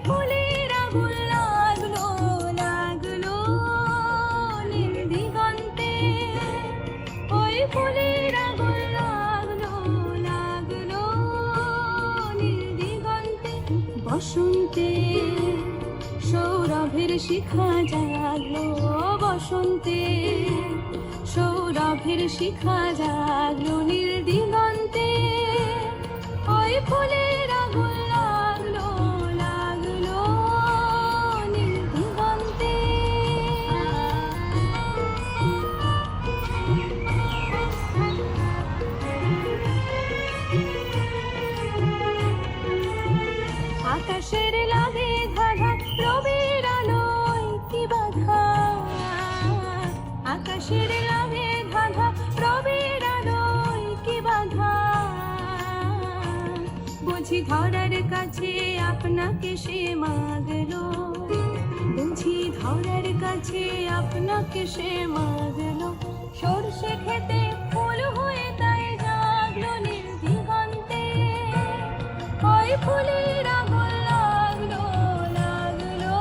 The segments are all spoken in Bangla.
ফুলের আগুন লাগলো লাগলো নীল দিগন্তে, ওই ফুলের আগুন লাগলো লাগলো নীল দিগন্তে। বসন্তে সৌরভের শিখা জাগলো, বসন্তে সৌরভের শিখা জাগলো নীল দিগন্তে, ওই ফুলের আগুন লাগলো লাগলো নীল দিগন্তে। আকাশের লাগে ধাঁধা রবির আলোয় কি বাধা, আকাশের লাগে ধাঁধা রবির আলোয় কি বাধা। বুঝি ধরার কাছে আপনাকে সে মাগলো, বুঝি ধরার কাছে আপনাকে সে মাগলো। সরষে খেতে ফুল হয়ে তাই জাগলো নীল দিগন্তে, ওই ফুলের আগুন লাগলো লাগলো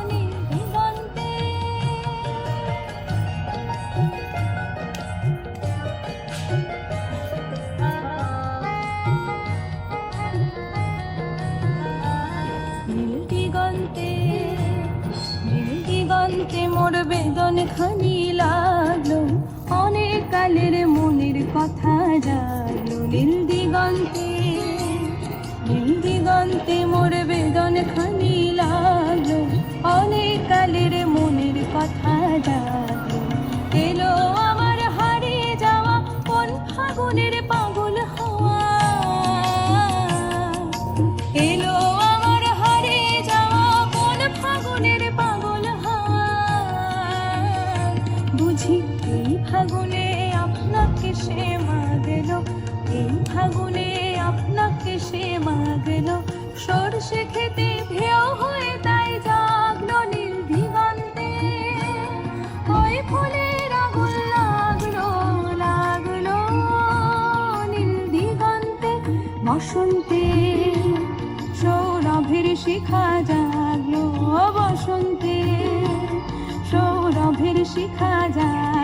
নীল দিগন্তে। নীল দিগন্তে নীল দিগন্তে মোর বেদন খানি লাগলো, অনেক কালের মনের কথা জাগলো নীল দিগন্তে। নীল দিগন্তে মোর বেদন খানি লাগলো, অনেক কালের মনের কথা জাগলো। এলো আমার হারিয়ে যাওয়া কোন ফাগুনের পাগল হাওয়া, এলো আমার হারিয়ে যাওয়া কোন ফাগুনের পাগল হাওয়া। বুঝি এই ফাগুনে আপনাকে সে মাগলো, এই ফাগুনে আপনাকে সে মাগলো। সরষে খেতে ভেউ হয়ে তাই জাগলো নীল দিগন্তে, ওই ফুলের আগুন লাগলো লাগলো নীল দিগন্তে। বসন্তে সৌরভের শিখা জাগলো, বসন্তে সৌরভের শিখা জাগলো।